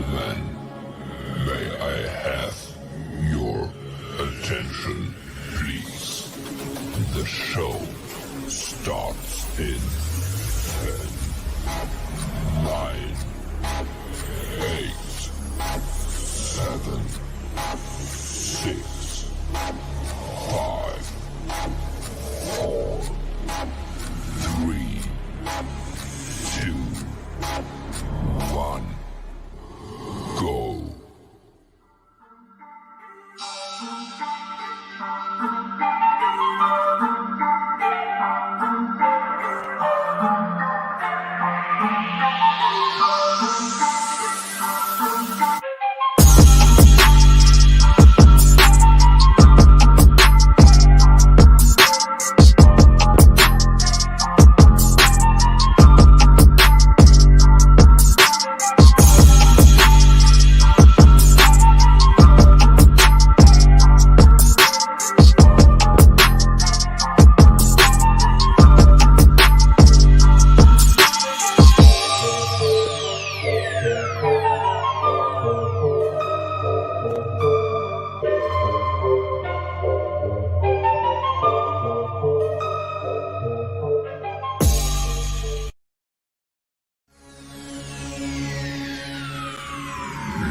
gentlemen, may I have your attention, please? The show starts in 10, 9, 8, 7, 6, 5, 4, 3, 2, 1, go.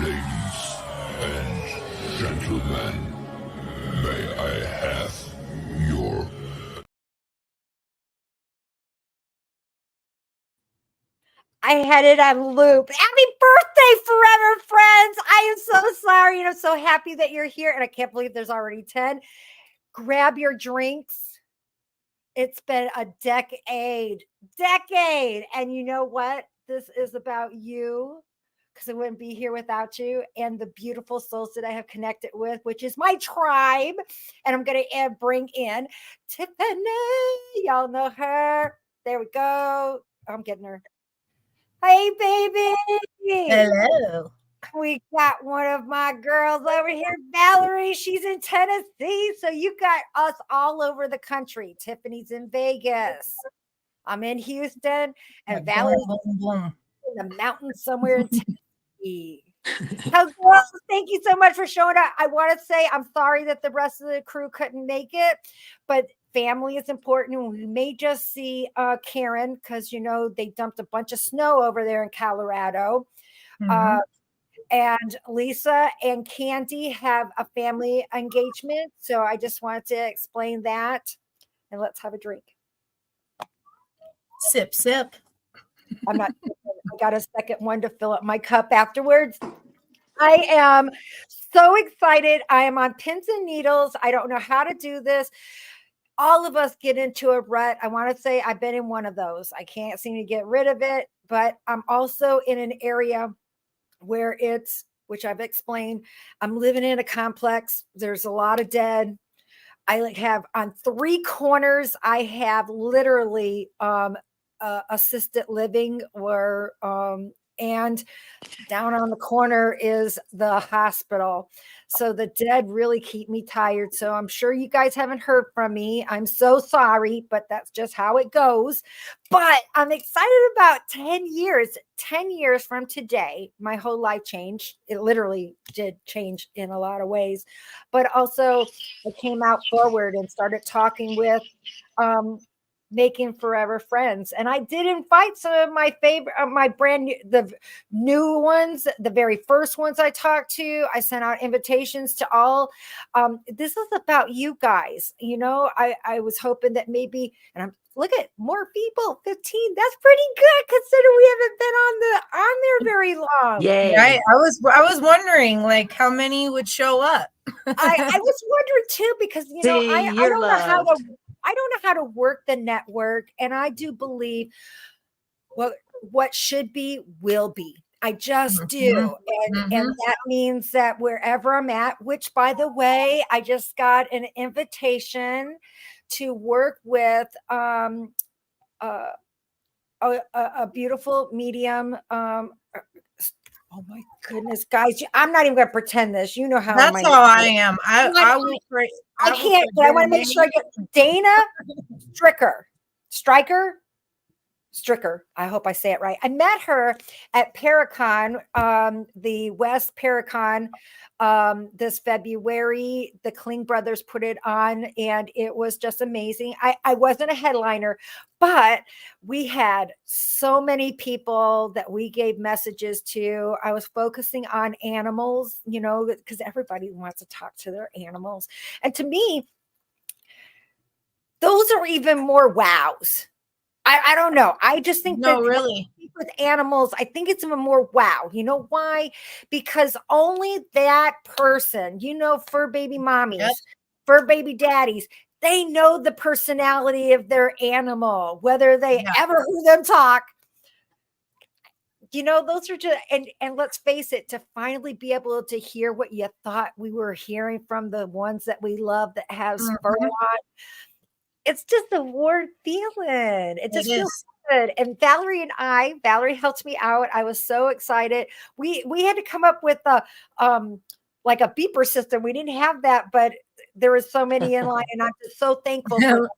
Ladies and gentlemen, may I have your... I had it on loop. Happy birthday, Forever Friends. I am so sorry. And I'm so happy that you're here. And I can't believe there's already 10. Grab your drinks. It's been a decade. And you know what? This is about you, because I wouldn't be here without you and the beautiful souls that I have connected with, which is my tribe. And I'm going to bring in Tiffany. Y'all know her. There we go. I'm getting her. Hey, baby. Hello. We got one of my girls over here, Valerie. She's in Tennessee. So you got us all over the country. Tiffany's in Vegas. I'm in Houston. And Valerie's in the mountains somewhere in Tennessee. So, girls, thank you so much for showing up. I want to say I'm sorry that the rest of the crew couldn't make it, but family is important. And we may just see Karen, because, you know, they dumped a bunch of snow over there in Colorado. Mhm. And Lisa and Candy have a family engagement. So I just wanted to explain that. And let's have a drink. Sip, sip. I'm not, I got a second one to fill up my cup afterwards. I am so excited. I am on pins and needles. I don't know how to do this. All of us get into a rut. I want to say I've been in one of those. I can't seem to get rid of it, but I'm also in an area where it's, which I've explained, I'm living in a complex. There's a lot of dead. I like have on 3 corners, I have literally assisted living or and down on the corner is the hospital. So the dead really keep me tired. So I'm sure you guys haven't heard from me. I'm so sorry, but that's just how it goes. But I'm excited about 10 years. 10 years from today, my whole life changed. It literally did change in a lot of ways. But also I came out forward and started talking with making forever friends. And I did invite some of my favorite, my brand new, the new ones, the very first ones I talked to. I sent out invitations to all. This is about you guys. You know, I was hoping that maybe, and I'm look at more people, 15. That's pretty good considering we haven't been on there very long. Yay. Right? I was wondering like how many would show up. I was wondering too, because you know, See, I you're don't know how to loved. I don't know how to work the network, and I do believe what should be will be. I just do. And that means that wherever I'm at, which by the way, I just got an invitation to work with a beautiful medium. Oh my goodness, guys! I'm not even going to pretend this. You know how That's how I am. I will pray. I can't. But I want to make sure I get Dana Stricker. Stricker. I hope I say it right. I met her at Paracon, the West Paracon, this February. The Kling brothers put it on, and it was just amazing. I wasn't a headliner, but we had so many people that we gave messages to. I was focusing on animals, because everybody wants to talk to their animals. And to me, those are even more wows. I don't know. I just think No, that really. with animals, I think it's even more wow. You know why? Because only that person, fur baby mommies, Yep. fur baby daddies, they know the personality of their animal, whether they Yeah. ever hear them talk. Those are just, and let's face it, to finally be able to hear what you thought we were hearing from the ones that we love that has fur Mhm. on, it's just a warm feeling. It just It feels is. good. And Valerie helped me out. I was so excited. We had to come up with a like a beeper system. We didn't have that, but there was so many in line, and I'm just so thankful for that.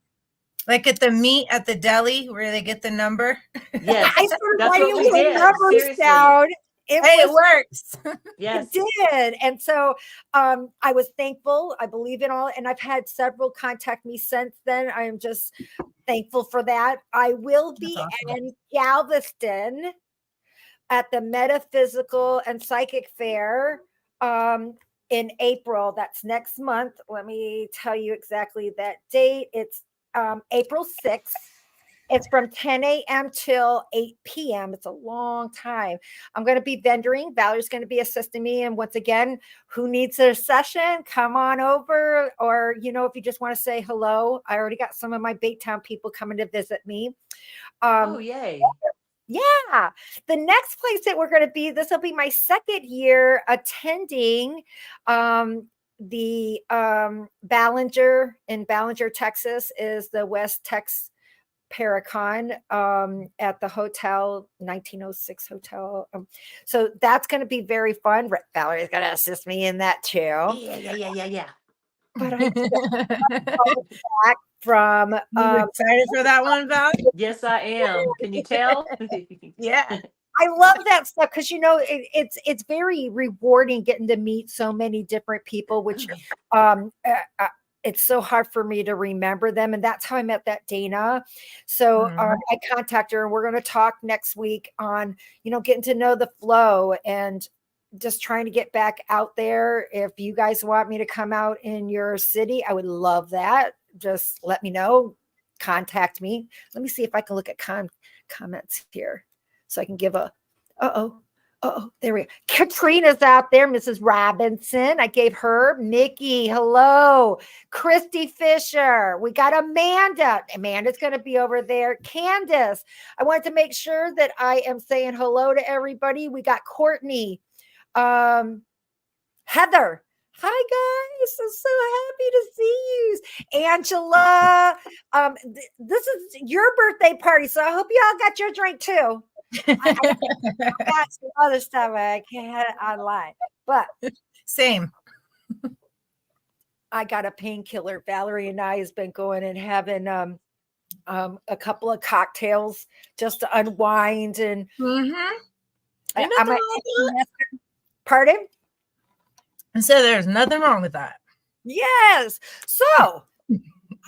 Like at the meat at the deli where they get the number. Yes, I started that's writing what we little did. numbers Seriously. down. It Hey, it was works. Yes. It did. And so I was thankful. I believe in all, and I've had several contact me since then. I am just thankful for that. I will be awesome. in Galveston at the Metaphysical and Psychic Fair in April. That's next month. Let me tell you exactly that date. It's April 6th. It's from 10 a.m. till 8 p.m. It's a long time. I'm going to be vendoring. Valerie's going to be assisting me. And once again, who needs a session, come on over. Or, if you just want to say hello, I already got some of my Baytown people coming to visit me. Oh, yay. Yeah. The next place that we're going to be, this will be my second year attending the Ballinger in Ballinger, Texas, is the West Texas Paracon at the hotel 1906 hotel. So that's going to be very fun. Valerie's going to assist me in that too. Yeah. But I just got back from You excited for that one, Val? Yes, I am. Can you tell? Yeah. I love that stuff because it's very rewarding getting to meet so many different people, which it's so hard for me to remember them. And that's how I met that Dana. So I contact her and we're going to talk next week on, getting to know the flow and just trying to get back out there. If you guys want me to come out in your city, I would love that. Just let me know. Contact me. Let me see if I can look at comments here so I can give a, there we go. Katrina's out there, Mrs. Robinson. I gave her. Mickey, hello. Christy Fisher. We got Amanda. Amanda's going to be over there. Candace. I wanted to make sure that I am saying hello to everybody. We got Courtney. Heather. Hi guys. I'm so happy to see you. Angela. This is your birthday party, so I hope you all got your drink too. I got some other stuff I can't have it online, but same. I got a painkiller. Valerie and I has been going and having a couple of cocktails just to unwind and pardon? And so there's nothing wrong with that. Yes. So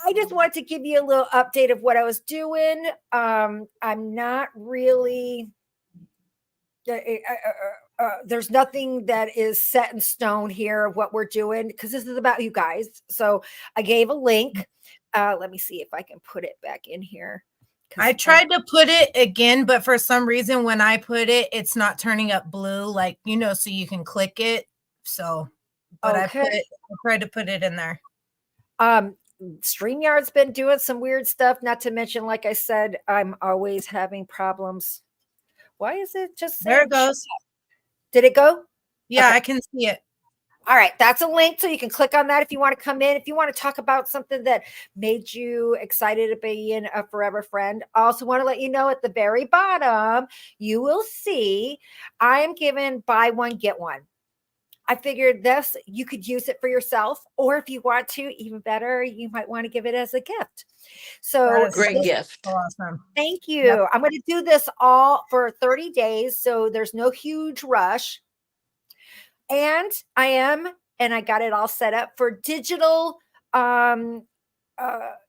I just wanted to give you a little update of what I was doing. I'm not really, there's nothing that is set in stone here of what we're doing because this is about you guys. So I gave a link. Let me see if I can put it back in here. I tried to put it again, but for some reason when I put it, it's not turning up blue, like, so you can click it. So, but I tried to put it in there. StreamYard's been doing some weird stuff, not to mention, like I said, I'm always having problems. Why is it just there it goes? Did it go? Yeah, okay. I can see it. All right, that's a link, so you can click on that if you want to come in. If you want to talk about something that made you excited to be in a Forever Friend. I also want to let you know at the very bottom, you will see I am giving buy one, get one. I figured this, you could use it for yourself, or if you want to, even better, you might want to give it as a gift. So Great gift. Awesome. thank you. Yep. I'm going to do this all for 30 days. So there's no huge rush. And I got it all set up for digital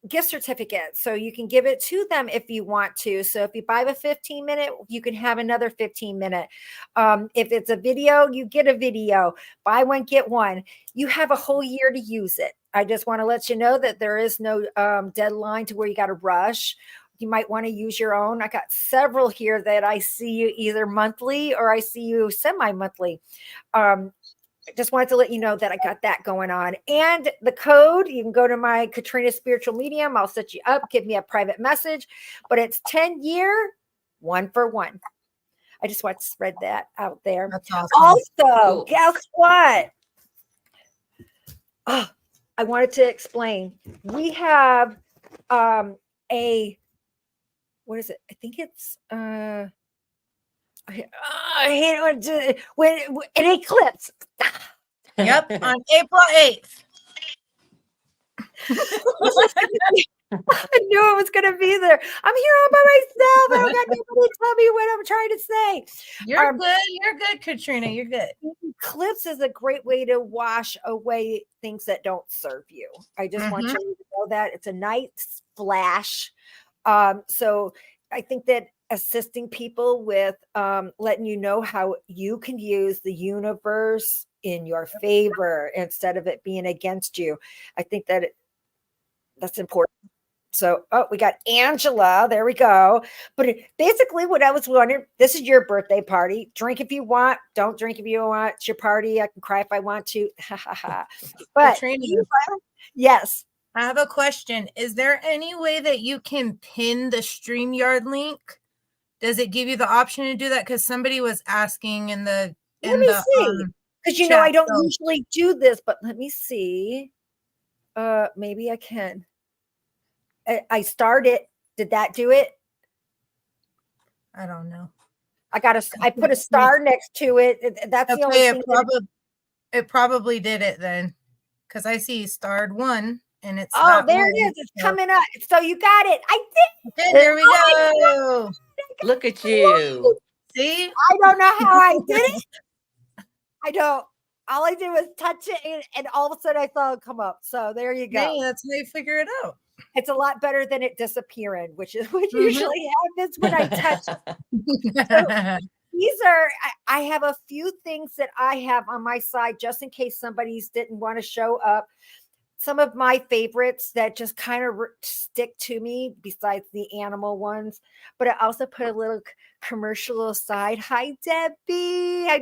gift certificates. So you can give it to them if you want to. So if you buy the 15-minute, you can have another 15-minute. If it's a video, you get a video. Buy one, get one. You have a whole year to use it. I just want to let you know that there is no deadline to where you got to rush. You might want to use your own. I got several here that I see you either monthly or I see you semi-monthly. I just wanted to let you know that I got that going on. And the code, you can go to my Katrina Spiritual Medium. I'll set you up, give me a private message, but it's 10-year, 1 for 1. I just want to spread that out there. That's awesome. Also, Cool. guess what? Oh, I wanted to explain. We have what is it? I think it's I hate when an eclipse. Yep, on April 8th. I knew it was going to be there. I'm here all by myself. I don't got anybody to tell me what I'm trying to say. You're good. You're good, Katrina. You're good. Eclipse is a great way to wash away things that don't serve you. I just want you to know that it's a nice flash. So I think that assisting people with letting you know how you can use the universe in your favor instead of it being against you. I think that that's important. So, we got Angela. There we go. But basically what I was wondering, this is your birthday party. Drink if you want. Don't drink if you don't want. It's your party. I can cry if I want to. But Katrina, yes. I have a question. Is there any way that you can pin the StreamYard link? Does it give you the option to do that? Because somebody was asking in the Let me see. Because you know I don't usually do this, but let me see. Maybe I can. I started. Did that do it? I don't know. I put a star next to it. That's the only thing. It probably did it then. Because I see starred 1 and it's there it is. It's coming up. So you got it. I did. Okay, there we go. Look at you. See? I don't know how I did it. I don't. All I did was touch it, and all of a sudden I saw it come up. So there you go. Hey, that's how you figure it out. It's a lot better than it disappearing, which is what usually happens when I touch it. So these are, I have a few things that I have on my side just in case somebody's didn't want to show up. Some of my favorites that just kind of stick to me besides the animal ones, but I also put a little commercial aside. Hi, Debbie. Hi,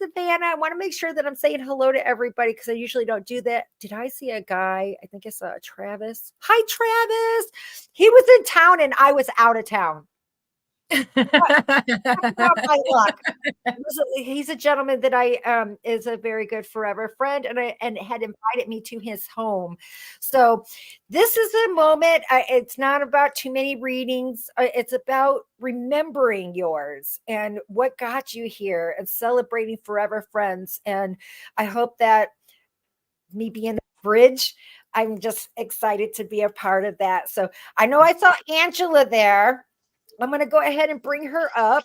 Savannah. I want to make sure that I'm saying hello to everybody because I usually don't do that. Did I see a guy? I think I saw Travis. Hi, Travis. He was in town and I was out of town. My luck. He's a gentleman that I is a very good forever friend, and had invited me to his home. So this is a moment. It's not about too many readings. It's about remembering yours and what got you here and celebrating forever friends. And I hope that me being the bridge, I'm just excited to be a part of that. So I know I saw Angela there. I'm going to go ahead and bring her up.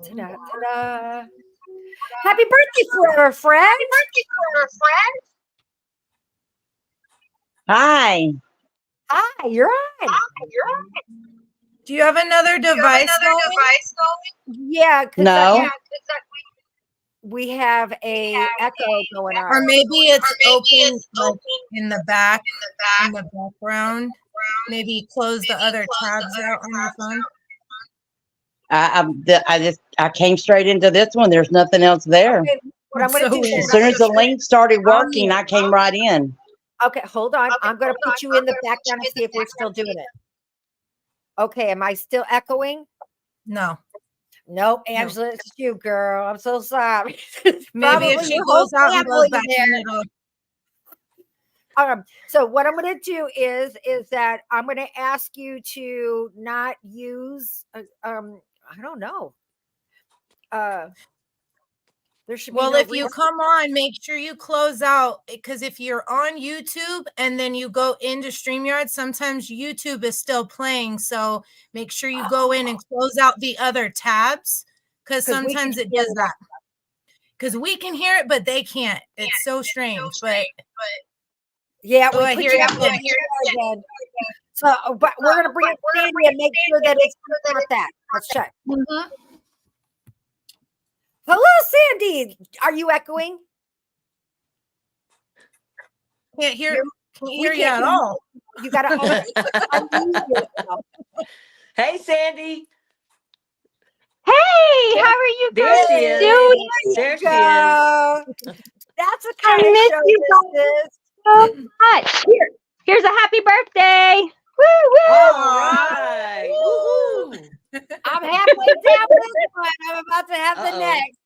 Ta-da, ta-da. Happy birthday, Forever Friends. Hi. Hi, you're on. Do you have another device going? Yeah. No. We have a echo going on. Or maybe it's open like in the back, in the background. Maybe close the other tabs out on your phone. I came straight into this one. There's nothing else there. Okay, what I'm going to do As soon as the link started working, I came right in. Okay, hold on. I'm going to put you in the background and see if we're still doing it. Okay, am I still echoing? No. Nope, Angela, it's you, girl. I'm so sorry. Maybe if she goes out and goes back in, so what I'm going to do is that I'm going to ask you to not use I don't know. There should be Well, no if you reason. come on, make sure you close out, because if you're on YouTube and then you go into StreamYard, sometimes YouTube is still playing. So make sure you go in and close out the other tabs, because 'Cause we can sometimes it hear does that. Because we can hear it, but they can't. It's so strange. But Yeah, oh, we I put hear you you up again. again. So, but we're gonna bring Sandy and make sure that it's not that. Let's check. Mhm. Hello, Sandy. Are you echoing? Can't hear We you can't at all. You gotta unmute yourself. Hey, Sandy. Hey, how are you There guys she is. doing? There she is. Go. That's the I kind of miss show you this is. so much. Here's a happy birthday. Woo All woo. right. Woohoo. I'm halfway down this one. I'm about to have the Uh-oh. next.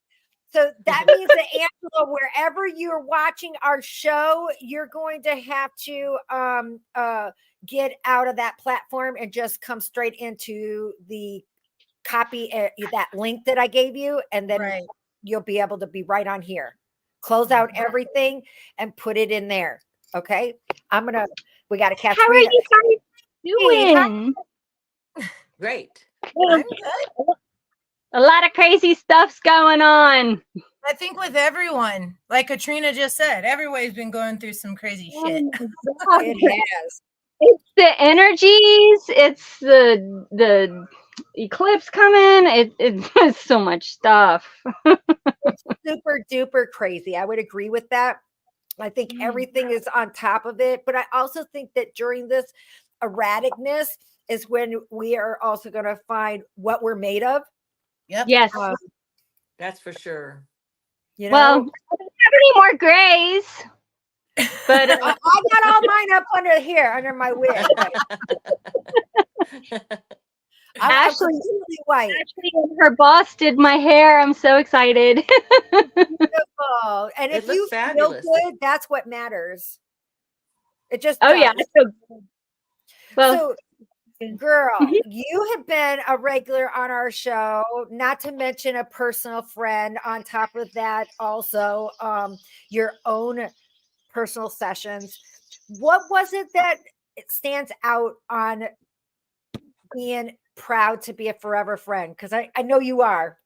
So that means that Angela, wherever you're watching our show, you're going to have to get out of that platform and just come straight into the copy that link that I gave you, and then Right. you'll be able to be right on here. Close out everything and put it in there. Okay. We got to catch How are Rita. you guys doing? Great. I'm good. A lot of crazy stuff's going on. I think with everyone, like Katrina just said, everybody's been going through some crazy shit. It has. It's the energies. It's the eclipse coming. It's so much stuff. It's super duper crazy. I would agree with that. I think everything is on top of it. But I also think that during this erraticness is when we are also going to find what we're made of. Yep. Yes. That's for sure. You Well, know, I don't have any more grays. But I got all mine up under here, under my wig. I'm Ashley- completely white. actually, her boss did my hair. I'm so excited. Beautiful. And It if you looks fabulous. feel good, that's what matters. It just Oh yeah. does. I feel good. Well, So, girl, Mhm. you have been a regular on our show, not to mention a personal friend. On top of that, also your own personal sessions. What was it that it stands out on being proud to be a forever friend? Because I know you are.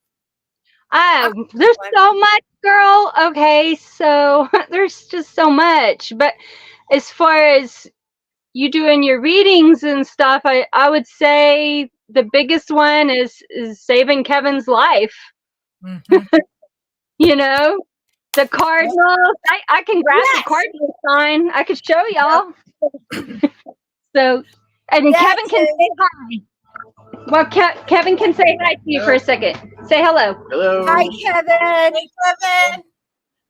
there's so much, girl. Okay, so there's just so much. But as far as you doing your readings and stuff, I would say the biggest one is saving Kevin's life. Mhm. You know, the cardinals. I can grab the cardinal sign. I could show y'all. So, and That Kevin can say hi. Well, Kevin can say hi to you for a second. Say hello. Hello. Hi, Kevin. Hey, Kevin.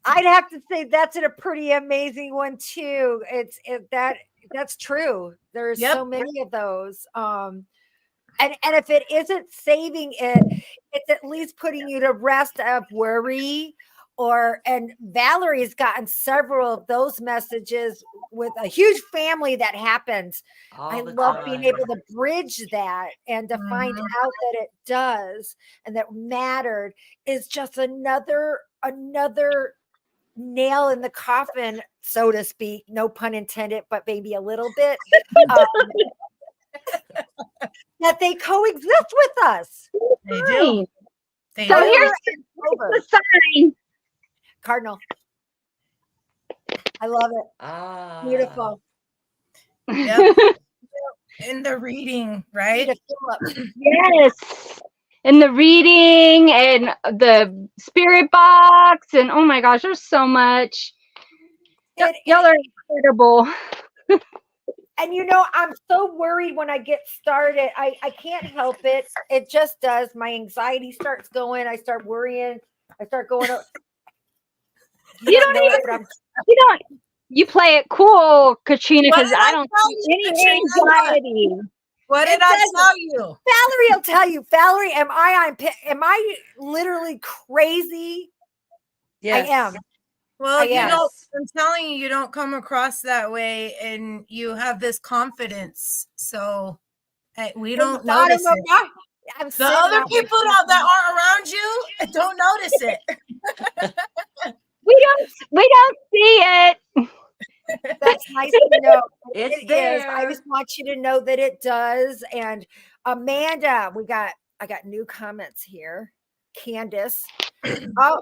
I'd have to say that's a pretty amazing one too. That's true. There's Yep. so many of those. And if it isn't saving it, it's at least putting you to rest of worry. And Valerie's gotten several of those messages with a huge family that happens. I All the love being time. able to bridge that and to find Mhm. out that it does and that mattered is just another nail in the coffin, so to speak. No pun intended, but maybe a little bit. That they coexist with us. They do. They So do. here's Over. the sign. Cardinal. I love it. Ah. Beautiful. Yep. In the reading, right? Rita Phillip. Yes. And the reading and the spirit box and oh my gosh, there's so much. Y'all are incredible. And you know, I'm so worried when I get started. I can't help it. It just does. My anxiety starts going. I start worrying. I start going. You don't know even. it, but You play it cool, Katrina, What because did I I don't tell see you, any Katrina? anxiety. What did It I doesn't. tell you? Valerie will tell you. Valerie, am I literally crazy? Yes. I am. Well, I you am. don't. I'm telling you, you don't come across that way, and you have this confidence. So we don't Bottom notice of it. my I'm The sitting other out people that are around you don't notice it. We don't see it. That's nice to know. It's It is. I there. just want you to know that it does. And Amanda, I got new comments here. Candace. Oh,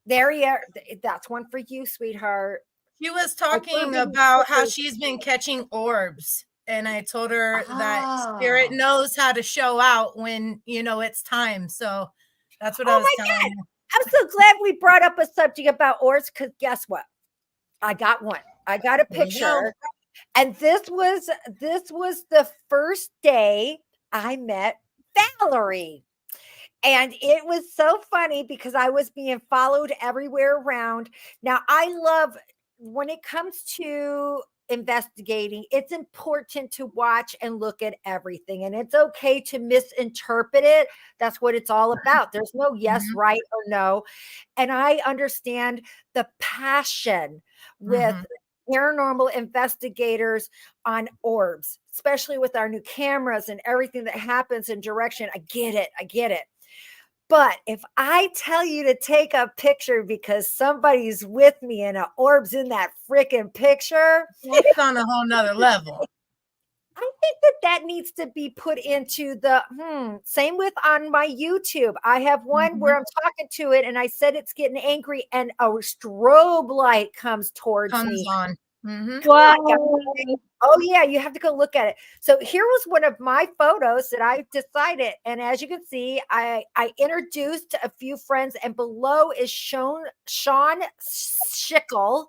there you are. That's one for you, sweetheart. She was talking about how she's been catching orbs. And I told her that spirit Oh. knows how to show out when, it's time. So that's what I Oh was my telling God. her. I'm so glad we brought up a subject about orbs because guess what? I got one. I got a There you go. picture. And this was the first day I met Valerie. And it was so funny because I was being followed everywhere around. Now, I love when it comes to investigating, it's important to watch and look at everything. And it's okay to misinterpret it. That's what it's all about. There's no yes, Mhm. right, or no. And I understand the passion with paranormal investigators on orbs, especially with our new cameras and everything that happens in direction. I get it. I get it. But if I tell you to take a picture because somebody's with me and an orb's in that freaking picture, It's on a whole nother level. I think that needs to be put into the same with on my YouTube. I have one where I'm talking to it and I said it's getting angry and a strobe light comes towards Comes me. on. Mhm. Come on, guys. Oh yeah, you have to go look at it. So here was one of my photos that I decided, and as you can see, I introduced a few friends, and below is Sean Schickel.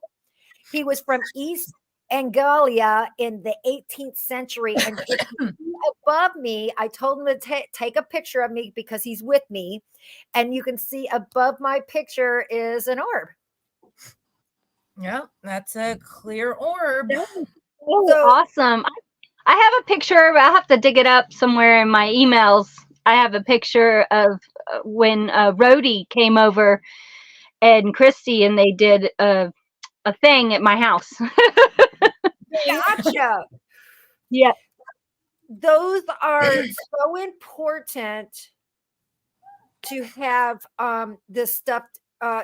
He was from East Anglia in the 18th century, and if you see above me, I told him to take a picture of me because he's with me, and you can see above my picture is an orb. Yeah, that's a clear orb. Oh, So- awesome. I have a picture, but I'll have to dig it up somewhere in my emails. I have a picture of when Rhodey came over and Christy, and they did a thing at my house. Gotcha. Yeah. Those are so important to have this stuff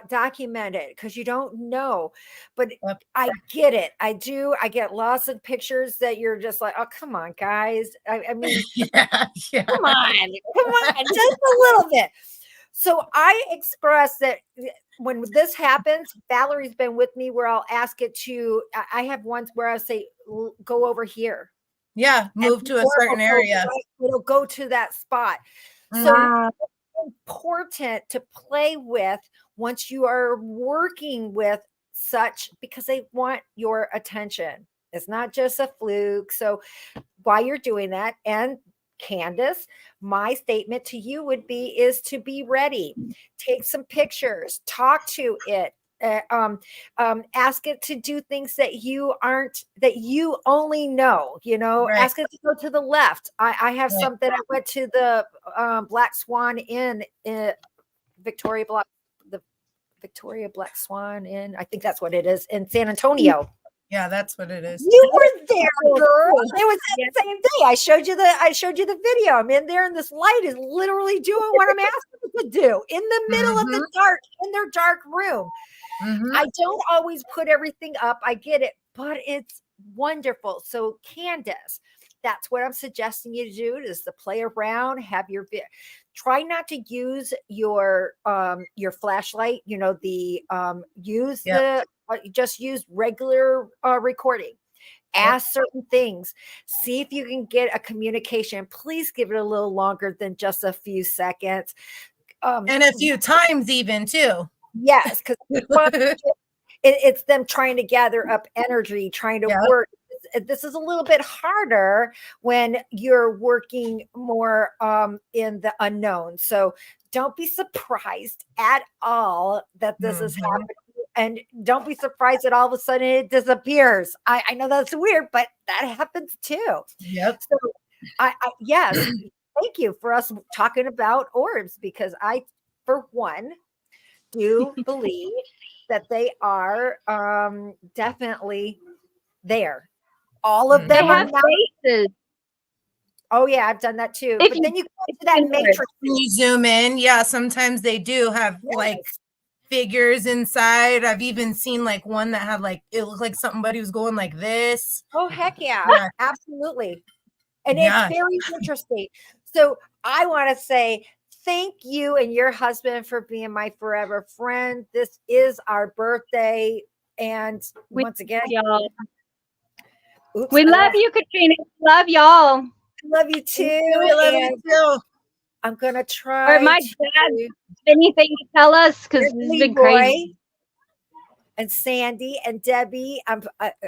documented because you don't know. But Yep. I get it. I do. I get lots of pictures that you're just like, oh, come on, guys. I mean, Yeah. come on, just a little bit. So I express that when this happens, Valerie's been with me where I'll ask it to, I have ones where I say, go over here. Yeah, move to a certain area. It'll go to that spot. So Wow. it's important to play with once you are working with such because they want your attention. It's not just a fluke. So while you're doing that, and Candace, my statement to you would be is to be ready. Take some pictures, talk to it, ask it to do things that you only know, Right. ask it to go to the left. I have Right. something. I went to the Black Swan Inn in Victoria Black Swan Inn. I think that's what it is in San Antonio. Yeah, that's what it is. You were there, girl. It was the same day. I showed you the video. I'm in there, and this light is literally doing what I'm asking it to do in the middle of the dark, in their dark room. I don't always put everything up. I get it, but it's wonderful. So, Candace, that's what I'm suggesting you to do is to play around, have your try not to use your flashlight, just use regular recording. Ask certain things. See if you can get a communication. Please give it a little longer than just a few seconds. And a few times even too. Yes, because it's them trying to gather up energy, trying to work. This is a little bit harder when you're working more in the unknown. So don't be surprised at all that this is happening. And don't be surprised that all of a sudden it disappears. I know that's weird, but that happens too. Yep. So yes, thank you for us talking about orbs because I, for one, do believe that they are definitely there. All of them They are have not. faces. Oh yeah, I've done that too. If But you, then you go if to that you notice. matrix. When you zoom in, yeah, sometimes they do have like Yes. figures inside. I've even seen like one that had like it looked like somebody was going like this. Oh heck yeah, Yeah. absolutely. And Yeah. it's very interesting. So I want to say thank you and your husband for being my forever friend. This is our birthday. And We once again, y'all. oops, We love you, Katrina. Love y'all. love you too. We love you And too. I'm gonna Or try my to dad, anything to tell us because Here's this has been Leroy crazy. and Sandy and Debbie. I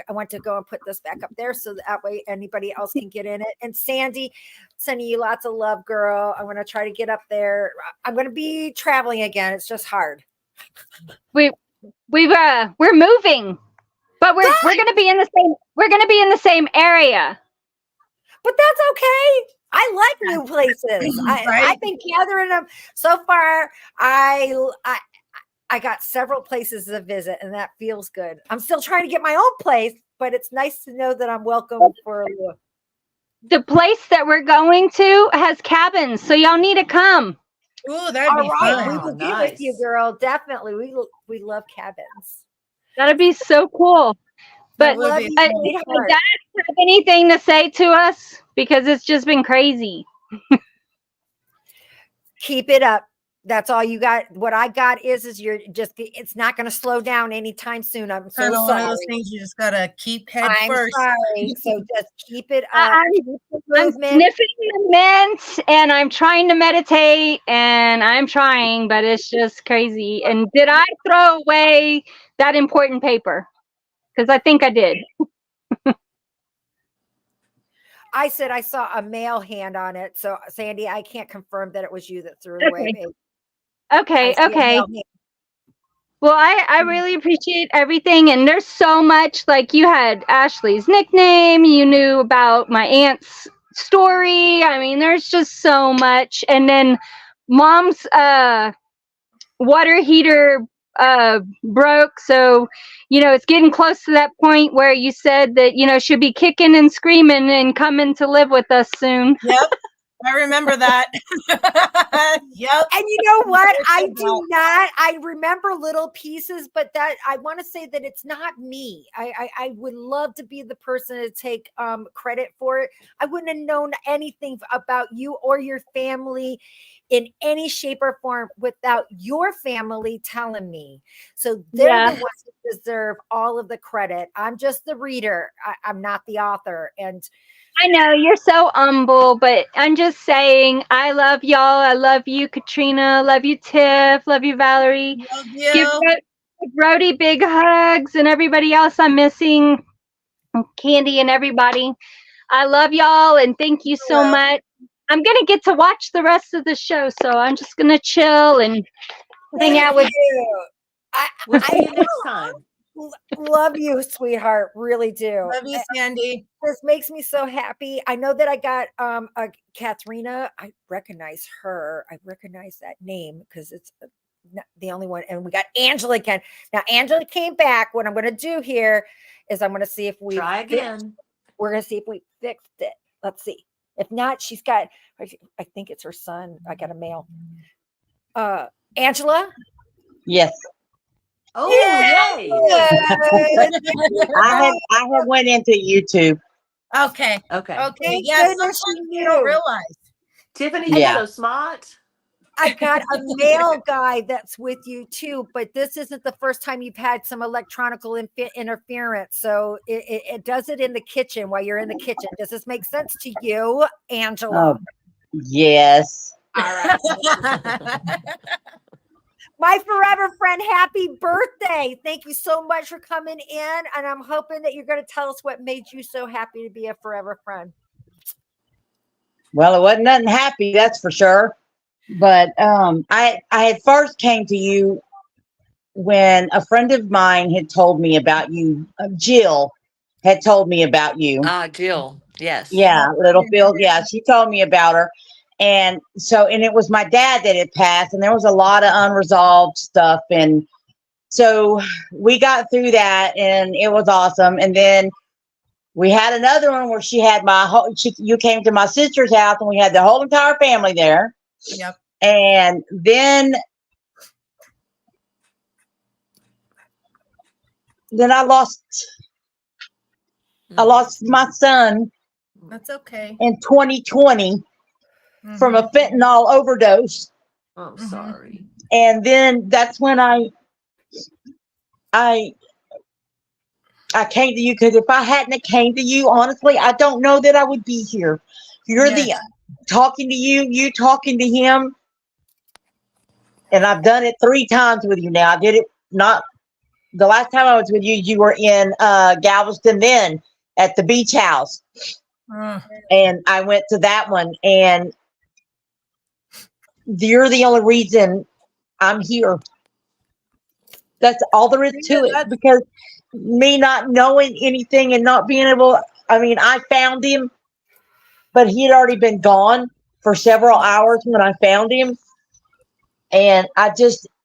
want to go and put this back up there so that way anybody else can get in it. And Sandy, sending you lots of love, girl. I'm gonna try to get up there. I'm gonna be traveling again. It's just hard. We're moving, but we're gonna be in the same area. But that's okay. I like new places. I've Right? been gathering them so far. I got several places to visit, and that feels good. I'm still trying to get my own place, but it's nice to know that I'm welcome for a look. The place that we're going to has cabins, so y'all need to come. Ooh, that'd All be right, we fun. will get with you, nice. girl. Definitely, we love cabins. That'd be so cool. That But would Love be you, fun. does my sweetheart. dad have anything to say to us? Because it's just been crazy. Keep it up. That's all you got. What I got is you're just. It's not going to slow down anytime soon. I'm so Kind of one of sorry. those things you just gotta keep head I'm first. sorry. So just keep it up. I'm Keep the I'm movement. sniffing the mint and I'm trying to meditate and I'm trying, but it's just crazy. And did I throw away that important paper? Because I think I did. I said I saw a male hand on it. So Sandy, I can't confirm that it was you that threw it away. Okay. babe. I Okay. see a Okay. male hand. Well, I really appreciate everything. And there's so much, like you had Ashley's nickname, you knew about my aunt's story. I mean, there's just so much. And then mom's water heater broke. So, it's getting close to that point where you said that, she'll be kicking and screaming and coming to live with us soon. Yep. I remember that. Yep. And you know what? I There's do not. I remember little pieces, but that I want to say that it's not me. I would love to be the person to take credit for it. I wouldn't have known anything about you or your family in any shape or form without your family telling me. So they're Yeah. the ones who deserve all of the credit. I'm just the reader. I'm not the author. And I know you're so humble, but I'm just saying, I love y'all. I love you, Katrina. Love you, Tiff. Love you, Valerie. Love Give you. Brody big hugs and everybody else I'm missing, Candy and everybody. I love y'all and thank you so Well. much. I'm gonna get to watch the rest of the show, so I'm just gonna chill and hang out with. you. We'll see you next time. Love you, sweetheart. Really do. Love you, Sandy. This makes me so happy. I know that I got a Katharina. I recognize her. I recognize that name because it's not the only one. And we got Angela again. Now Angela came back. What I'm going to do here is I'm going to see if we Try again. We're going to see if we fixed it. Let's see. If not, she's got. I think it's her son. I got a mail. Angela. Yes. Oh, yay. I have went into YouTube. Okay. Okay. Okay. Thank Yeah, goodness sometimes you you don't knew. realize. Tiffany, Yeah. you're so smart. I got a male guy that's with you too, but this isn't the first time you've had some electronical interference. So it does it in the kitchen while you're in the kitchen. Does this make sense to you, Angela? Oh, yes. All right. My forever friend, happy birthday. Thank you so much for coming in. And I'm hoping that you're going to tell us what made you so happy to be a forever friend. Well, it wasn't nothing happy, that's for sure. But I had first came to you when a friend of mine had told me about you. Jill had told me about you. Jill. Yes. Yeah, Littlefield. Yeah, she told me about her. And so, and it was my dad that had passed, and there was a lot of unresolved stuff. And so we got through that, and it was awesome. And then We had another one where she had you came to my sister's house and we had the whole entire family there. Yep. And then I lost my son That's okay. in 2020 from a fentanyl overdose. I'm sorry. And then that's when I came to you, because if I hadn't came to you, honestly, I don't know that I would be here. You're talking to you talking to him. And I've done it 3 times with you now. I did it not the last time I was with you. You were in Galveston then at the beach house. And I went to that one, and you're the only reason I'm here. That's all there is to it, because me not knowing anything and not being able, I found him, but he had already been gone for several hours when I found him. And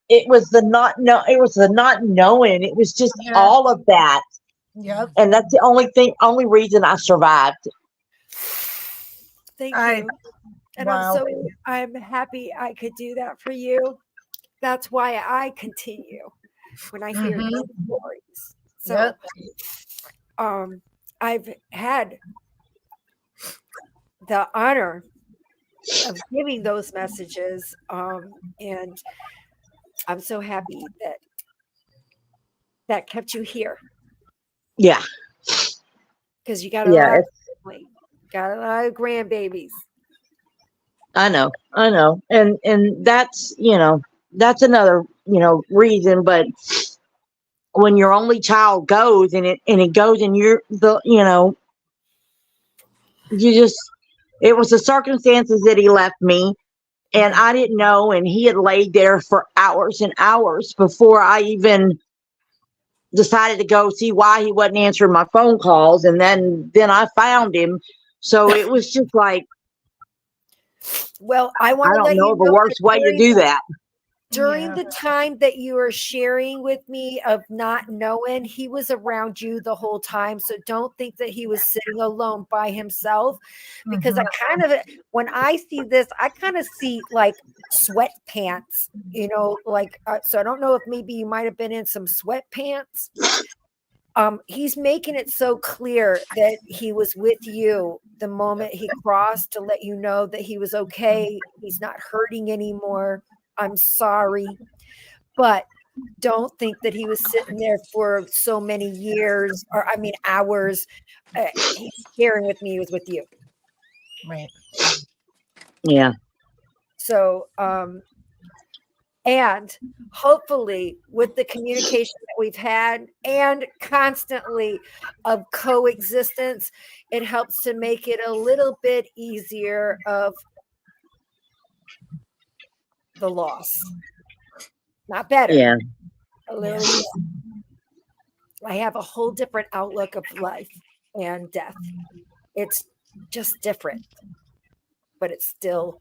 it was the not knowing. It was just all of that. Yep. And that's the only reason I survived. Thank you. And I'm happy I could do that for you. That's why I continue when I hear your stories. So I've had the honor of giving those messages, and I'm so happy that kept you here. Yeah, because you got a lot of grandbabies. I know, and that's that's another reason. But when your only child goes and it goes, and you're it was the circumstances that he left me, and I didn't know, and he had laid there for hours and hours before I even decided to go see why he wasn't answering my phone calls. And then I found him. So it was just like, well, I don't know the worst way to do that. During the time that you were sharing with me of not knowing, he was around you the whole time. So don't think that he was sitting alone by himself, because when I see this, I kind of see like sweatpants, so I don't know if maybe you might have been in some sweatpants. He's making it so clear that he was with you the moment he crossed, to let you know that he was okay. He's not hurting anymore. I'm sorry, but don't think that he was sitting there for so many years, or hours. He's sharing with me. He was with you. Right. Yeah. So, and hopefully with the communication that we've had and constantly of coexistence, it helps to make it a little bit easier of the loss. Not better. Yeah. A little easier. I have a whole different outlook of life and death. It's just different, but it's still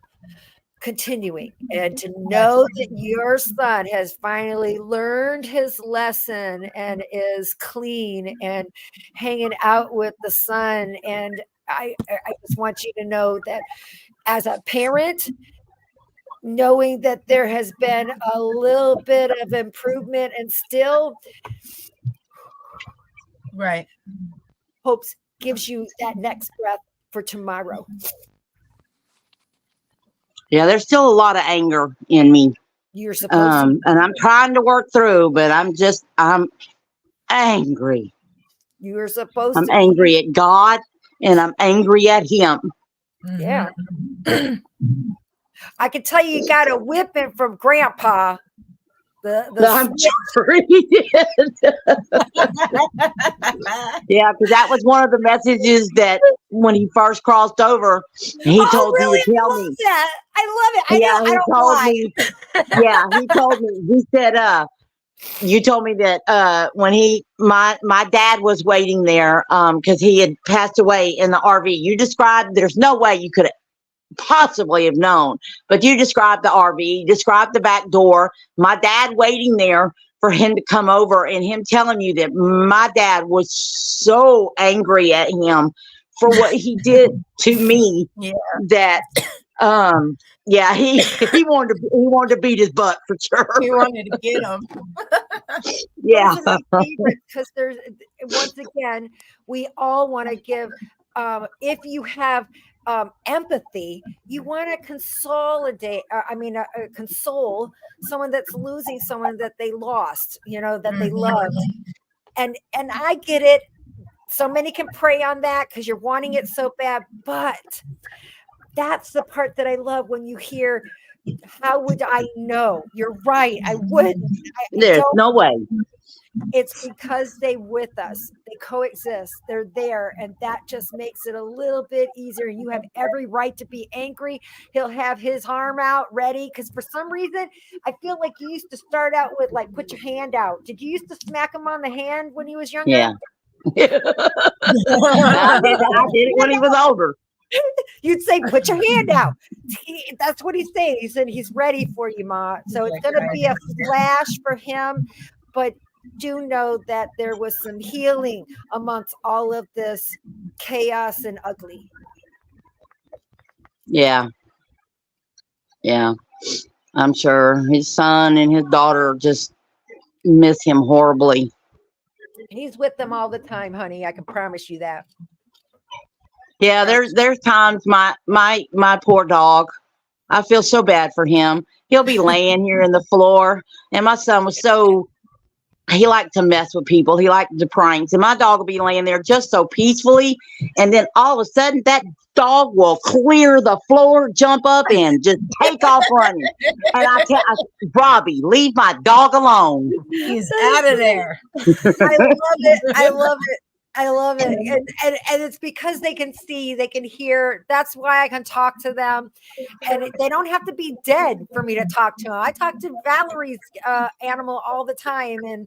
continuing. And to know that your son has finally learned his lesson and is clean and hanging out with the sun. And I just want you to know that as a parent, knowing that there has been a little bit of improvement and still hopes gives you that next breath for tomorrow. Yeah, there's still a lot of anger in me. You're supposed to. And I'm trying to work through, but I'm angry. You're supposed I'm to. angry at God, and I'm angry at him. Yeah. I can tell you got a whipping from Grandpa. I'm sure he did. Yeah, because that was one of the messages that when he first crossed over, he told me to tell me. That. I love it. He told me. He said, you told me that when my dad was waiting there because he had passed away in the RV. You described, there's no way you could possibly have known, but you described the RV, described the back door, my dad waiting there for him to come over and him telling you that my dad was so angry at him for what he did to me Yeah. that yeah, he wanted to beat his butt for sure. You wanted to get him. Yeah. Those are my favorites because there's, once again, we all want to give, if you have empathy, you want to console someone that's losing someone that they lost, that they loved. And I get it. So many can prey on that because you're wanting it so bad, but that's the part that I love when you hear, how would I know? You're right. I wouldn't. There's no way. It's because they with us, they coexist, they're there, and that just makes it a little bit easier. You have every right to be angry. He'll have his arm out ready, because for some reason I feel like you used to start out with like, put your hand out. Did you used to smack him on the hand when he was younger? Yeah. I did it when he was older. You'd say, put your hand out. That's what he's saying. He said he's ready for you, Ma. So it's going to be a flash for him, but do know that there was some healing amongst all of this chaos and ugly. Yeah. I'm sure his son and his daughter just miss him horribly. He's with them all the time, honey. I can promise you that. Yeah, there's times my poor dog, I feel so bad for him. He'll be laying here in the floor, and my son was he liked to mess with people. He liked to pranks, and my dog will be laying there just so peacefully, and then all of a sudden that dog will clear the floor, jump up, and just take off running. And I Robbie, leave my dog alone. He's out of there. I love it. I love it. And it's because they can see, they can hear. That's why I can talk to them. And they don't have to be dead for me to talk to them. I talk to Valerie's animal all the time, and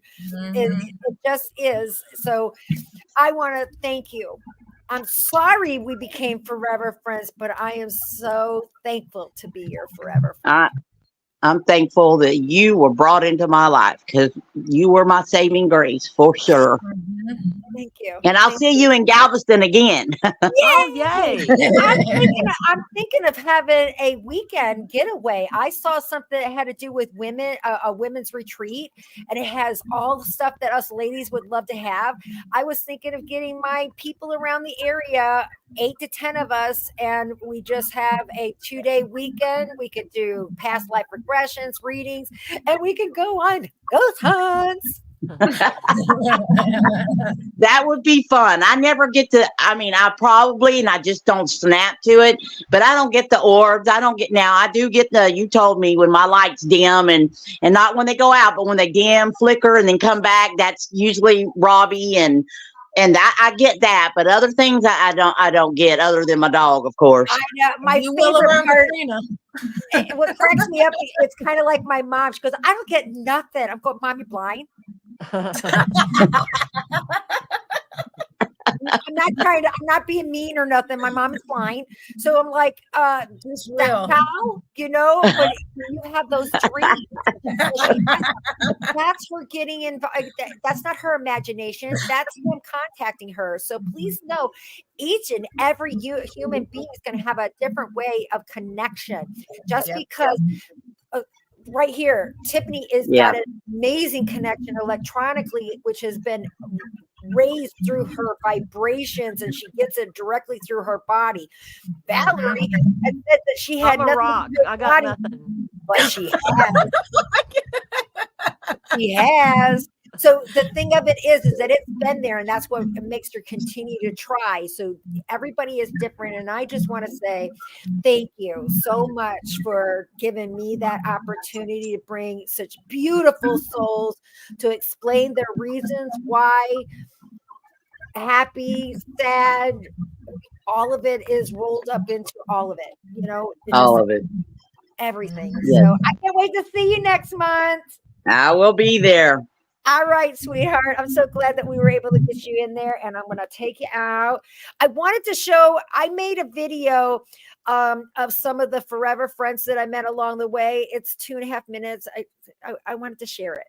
it just is. So I want to thank you. I'm sorry we became forever friends, but I am so thankful to be your forever friend. I'm thankful that you were brought into my life, because you were my saving grace for sure. Thank you. And I'll see you in Galveston again. Oh, yay. I'm thinking of having a weekend getaway. I saw something that had to do with women, a women's retreat, and it has all the stuff that us ladies would love to have. I was thinking of getting my people around the area, 8 to 10 of us, and we just have a 2-day weekend. We could do past life regressions, readings, and we could go on ghost hunts. That would be fun. I never get to, I probably, and I just don't snap to it, but I don't get the orbs. I do get you told me when my lights dim, and not when they go out, but when they dim, flicker, and then come back. That's usually Robbie, and I get that, but other things I don't get, other than my dog, of course. I know. My favorite part, what cracks me up, it's kind of like my mom. She goes, I don't get nothing. I'm going, Mom, you blind? I'm not being mean or nothing. My mom is blind. So I'm like, just real. How, but you have those dreams. That's her getting involved. That's not her imagination. That's him contacting her. So please know, each and every human being is going to have a different way of connection. Just because right here, Tiffany got an amazing connection electronically, which has been raised through her vibrations, and she gets it directly through her body. Valerie had said that she had nothing. Rock. I got nothing. But she has. She has. So the thing of it is that it's been there, and that's what makes her continue to try. So everybody is different, and I just want to say thank you so much for giving me that opportunity to bring such beautiful souls to explain their reasons why happy, sad, all of it is rolled up into all of it, all of it, everything. Yes. So I can't wait to see you next month. I will be there. All right, sweetheart. I'm so glad that we were able to get you in there, and I'm going to take you out. I wanted to show, I made a video of some of the forever friends that I met along the way. It's 2.5 minutes. I wanted to share it.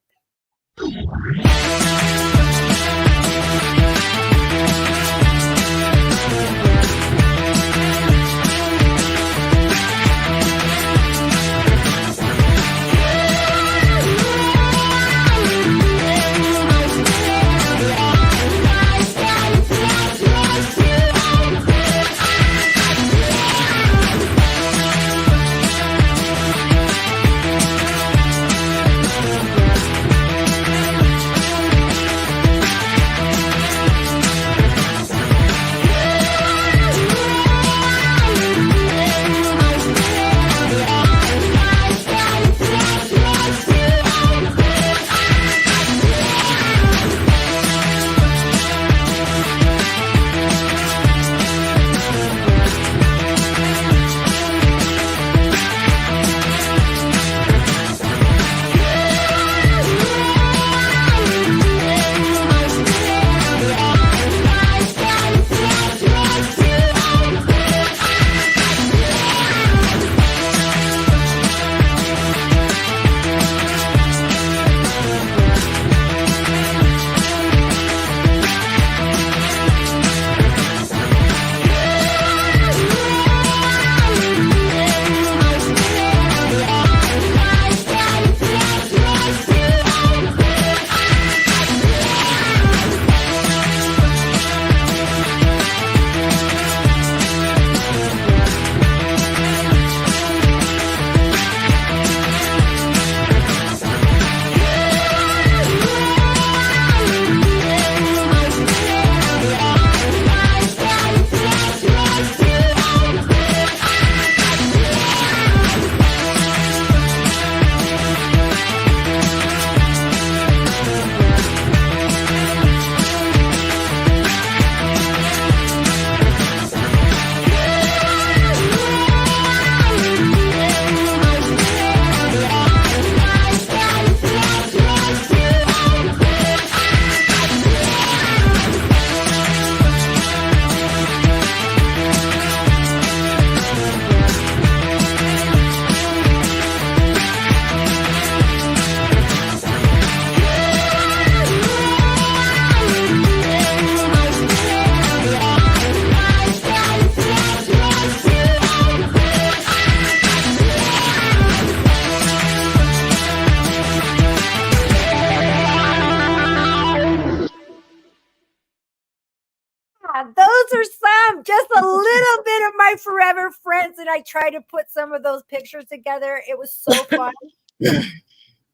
Those are some, just a little bit of my forever friends, and I tried to put some of those pictures together. It was so fun.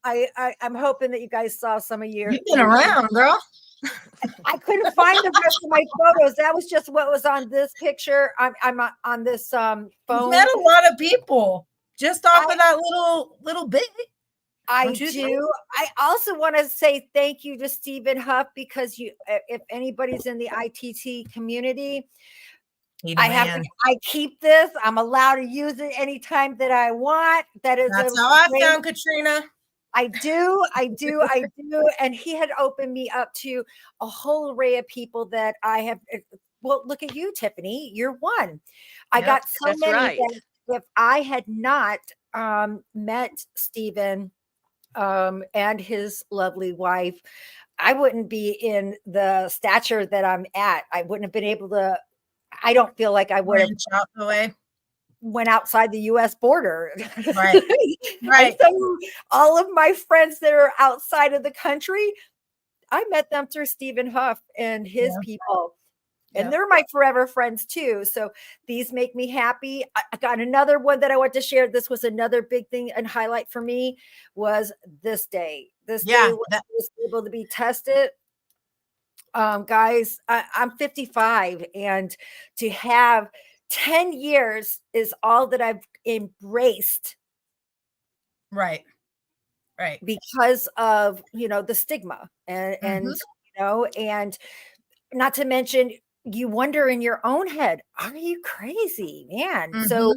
I'm hoping that you guys saw some of your. You've been around, girl. I couldn't find the rest of my photos. That was just what was on this picture. I'm on this phone. You've met a lot of people just off of that little bit. I do. I also want to say thank you to Stephen Huff, because if anybody's in the ITT community, I keep this. I'm allowed to use it anytime that I want. That's how I found Katrina. I do. And he had opened me up to a whole array of people that I have. Well, look at you, Tiffany. You're one. I got so many that if I had not met Stephen and his lovely wife, I wouldn't be in the stature that I'm at. I wouldn't have been able to. I don't feel like I would have went outside the U.S. border. Right. Right. So all of my friends that are outside of the country, I met them through Stephen Huff and his people. And they're my forever friends too. So these make me happy. I got another one that I want to share. This was another big thing and highlight for me was this day. This day was able to be tested. Guys, I'm 55, and to have 10 years is all that I've embraced. Right. Because of, the stigma and not to mention, you wonder in your own head, are you crazy, man? So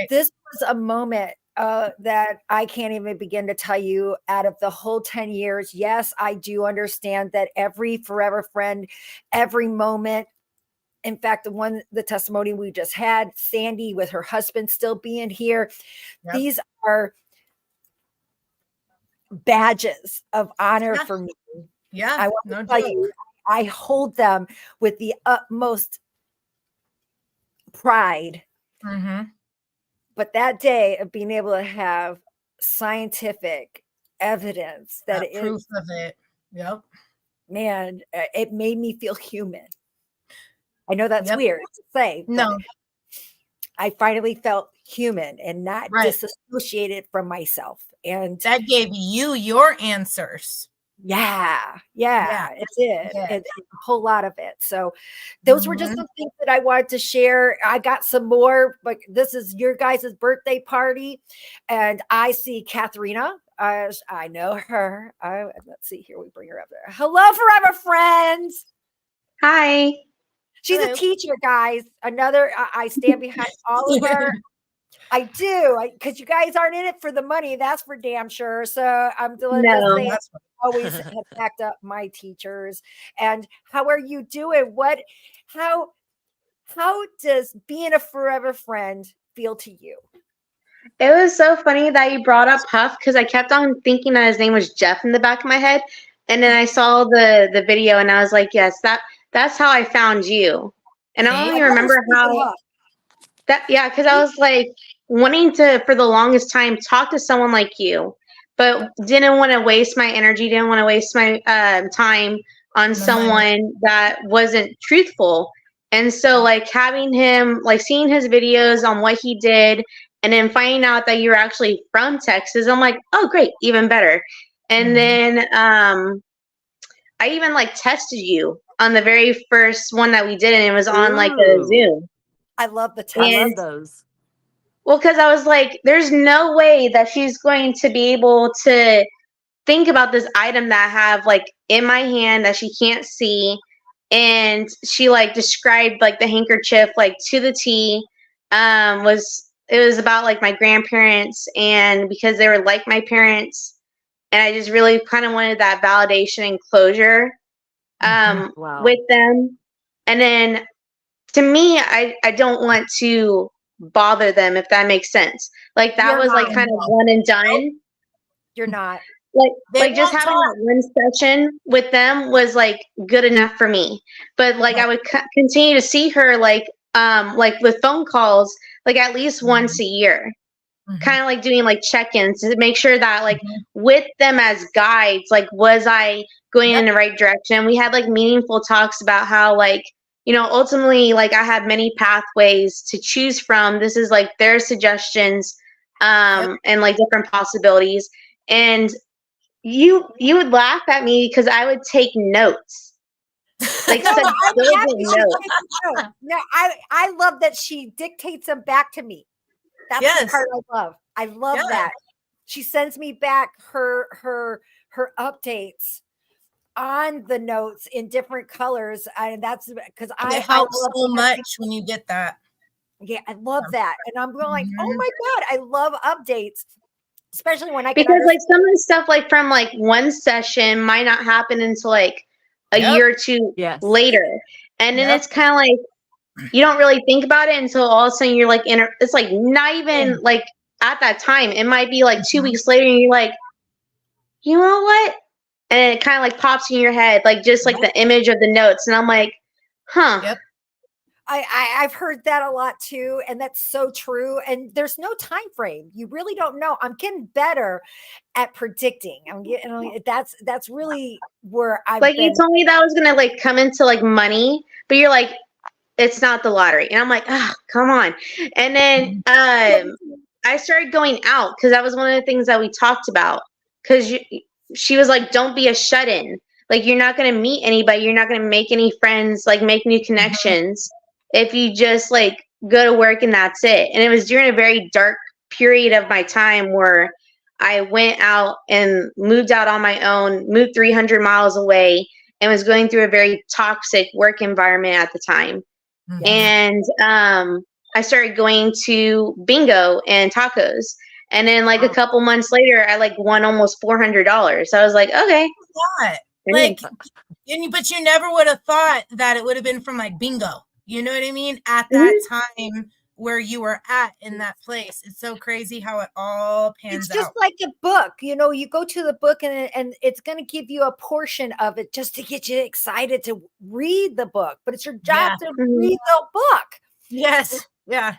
this was a moment that I can't even begin to tell you. Out of the whole 10 years, yes, I do understand that every forever friend, every moment. In fact, the testimony we just had, Sandy with her husband still being here. These are badges of honor Yeah. for me. Yeah. I want No to tell joke. you, I hold them with the utmost pride. Mm-hmm. But that day of being able to have scientific evidence that That it proof is, of it. Yep. man, it made me feel human. I know that's Yep. weird to say, but No. I finally felt human and not Right. disassociated from myself. And That gave you your answers. yeah, Yeah. it did. Yeah. And a whole lot of it. So those were just some things that I wanted to share. I got some more, but this is your guys' birthday party. And I see Katharina. I know her. Let's see here. We bring her up there. Hello, Forever Friends. Hi. She's Hello. a teacher, guys. Another, I stand behind all of her. I do, because you guys aren't in it for the money. That's for damn sure. So I'm just No. saying, always have backed up my teachers. And how are you doing? How does being a forever friend feel to you? It was so funny that you brought up Huff because I kept on thinking that his name was Jeff in the back of my head. And then I saw the video and I was like, yes, that's how I found you. And I don't even remember how that, yeah, because I was like wanting to, for the longest time, talk to someone like you, but didn't want to waste my energy, didn't want to waste my time on someone that wasn't truthful. And so like having him, like seeing his videos on what he did and then finding out that you're actually from Texas, I'm like, oh, great, even better. And then I even like tested you on the very first one that we did, and it was on like a Ooh. Zoom. I love the I test. love those. Well, because I was like, there's no way that she's going to be able to think about this item that I have like in my hand that she can't see. And she like described like the handkerchief like to the T. It was about like my grandparents, and because they were like my parents, and I just really kind of wanted that validation and closure Wow. with them. And then to me, I don't want to bother them, if that makes sense. Like that You're was like not. kind of one and done. You're not. Like just having that one session with them was like good enough for me. But like I would continue to see her like with phone calls like at least once a year. Kind of like doing like check-ins to make sure that like with them as guides, like was I going in the right direction? We had like meaningful talks about how like, you know, ultimately like I had many pathways to choose from. This is like their suggestions and like different possibilities. And you would laugh at me because I would take notes. Like such diligent notes. No, I love that she dictates them back to me. That's the part I love. I love that. She sends me back her updates on the notes in different colors. And that's because it helps so much when you get that. Yeah, I love that. And I'm going like, oh my God, I love updates. Especially when I can because like some of the stuff like from like one session might not happen until like a year or two later. And then it's kind of like you don't really think about it until all of a sudden you're like it's like not even like at that time. It might be like 2 weeks later and you're like, you know what? And it kind of like pops in your head, like just like the image of the notes. And I'm like, huh. Yep. I've heard that a lot too, and that's so true. And there's no time frame. You really don't know. I'm getting better at predicting. That's really where I've like you told me that was gonna like come into like money, but you're like, it's not the lottery. And I'm like, oh, come on. And then I started going out because that was one of the things that we talked about. Because she was like, don't be a shut-in. Like you're not gonna meet anybody. You're not gonna make any friends. Like make new connections. If you just like go to work and that's it. And it was during a very dark period of my time where I went out and moved out on my own, moved 300 miles away, and was going through a very toxic work environment at the time. And I started going to bingo and tacos. And then like a couple months later, I like won almost $400. So I was like, okay. Like, but you never would have thought that it would have been from like bingo. You know what I mean? At that time where you were at in that place. It's so crazy how it all pans It's just out. like a book, you know, you go to the book and it's going to give you a portion of it just to get you excited to read the book, but it's your job Yeah. to read the book. Yes. Yeah.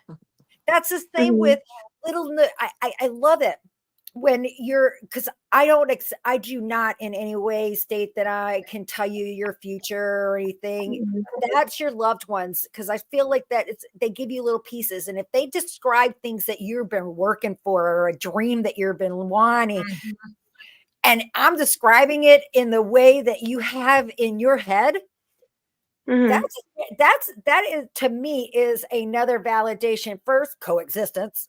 That's the same with I love it when you're, because I do not in any way state that I can tell you your future or anything. That's your loved ones, because I feel like that they give you little pieces, and if they describe things that you've been working for or a dream that you've been wanting, and I'm describing it in the way that you have in your head, that is to me is another validation. First, coexistence.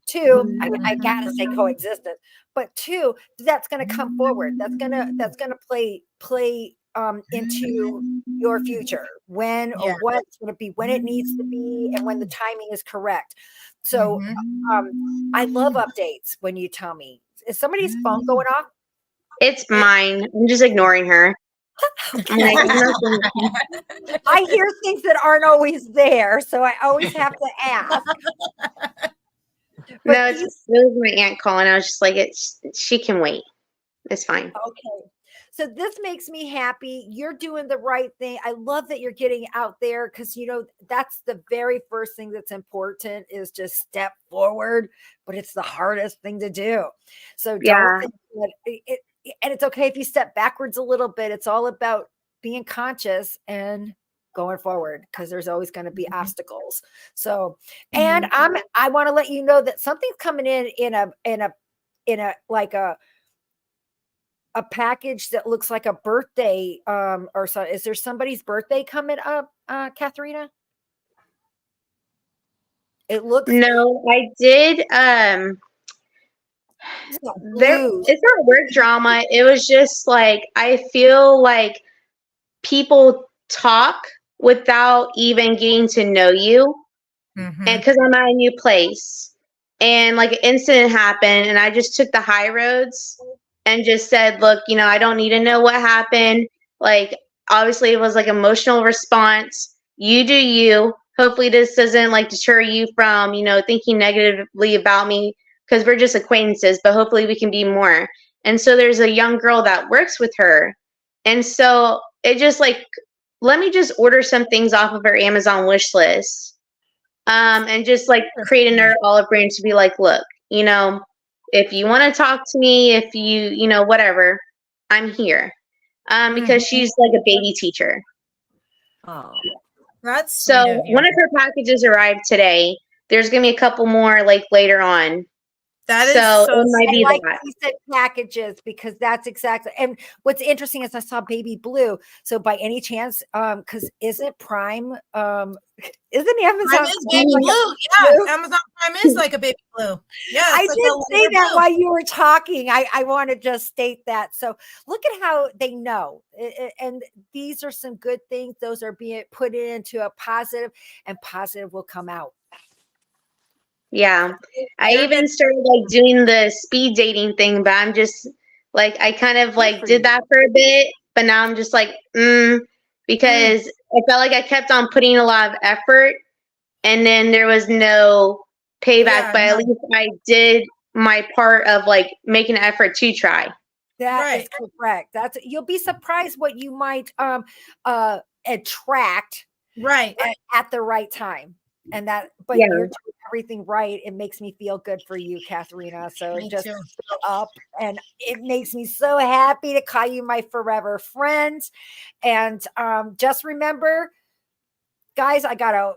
Two, I gotta say coexistence, but two, that's gonna come forward. That's gonna play into your future, when or what's gonna be, when it needs to be, and when the timing is correct. So I love updates when you tell me. Is somebody's phone going off? It's mine. I'm just ignoring her. I'm like, I'm not gonna- I hear things that aren't always there, so I always have to ask. no, it was my aunt calling. I was just like, she can wait. It's fine. Okay. So this makes me happy. You're doing the right thing. I love that you're getting out there, because, you know, that's the very first thing that's important, is just step forward, but it's the hardest thing to do. So don't think that and it's okay if you step backwards a little bit. It's all about being conscious and going forward, because there's always going to be obstacles. So, and I want to let you know that something's coming in a like a package that looks like a birthday, or so. Is there somebody's birthday coming up, Katharina? It looks No, I did. blues. It's not work drama. It was just like, I feel like people talk without even getting to know you, and because I'm at a new place, and like an incident happened, and I just took the high roads and just said, look, you know, I don't need to know what happened. Like, obviously it was like emotional response. You do you. Hopefully this doesn't like deter you from, you know, thinking negatively about me, because we're just acquaintances, but hopefully we can be more. And so there's a young girl that works with her. And so it just like, let me just order some things off of her Amazon wish list. And just like create another olive branch to be like, look, you know, if you want to talk to me, if you know, whatever, I'm here. Because she's like a baby teacher. Oh, That's So sweet of you. one of her packages arrived today. There's gonna be a couple more like later on. That is So so it might I be like that. you said packages, because that's exactly. And what's interesting is I saw baby blue. So by any chance, because isn't Prime, isn't Amazon Prime is baby like blue. Yeah, Amazon Prime is like a baby blue. Yeah, I it's like did a say lighter that blue. while you were talking. I want to just state that. So look at how they know. And these are some good things. Those are being put into a positive, and positive will come out. Yeah. I They're even meant- started like doing the speed dating thing, but I'm just like, I kind of like for did you. that for a bit, but now I'm just like, because I felt like I kept on putting a lot of effort, and then there was no payback, Yeah, but at least I did my part of like making an effort to try. That is Right. correct. You'll be surprised what you might attract Right. at the right time. And but Yeah. you're doing everything right. It makes me feel good for you, Katharina. So Me just too. fill up, and it makes me so happy to call you my forever friend. And just remember, guys, I got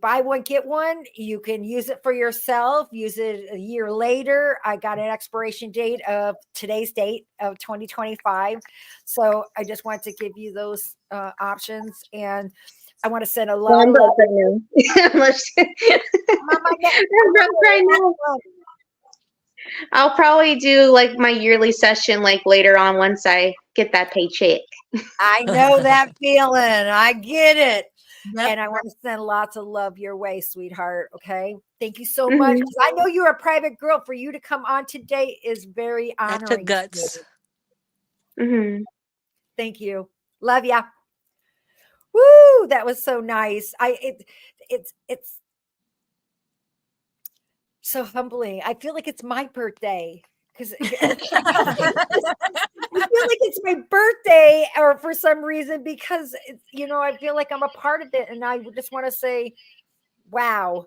buy one, get one. You can use it for yourself, use it a year later. I got an expiration date of today's date of 2025. So I just want to give you those options. And I want to send a lot I'm of broke love. right now. I'm broke right now. I'll probably do like my yearly session like later on once I get that paycheck. I know that feeling. I get it. Yep. And I want to send lots of love your way, sweetheart. Okay. Thank you so Mhm. much. 'Cause I know you're a private girl. For you to come on today is very that took honoring. guts. Mhm. Thank you. Love ya. Woo, that was so nice. It's So humbling. I feel like it's my birthday because I feel like it's my birthday, or for some reason, because it's, I feel like I'm a part of it, and I just want to say, wow,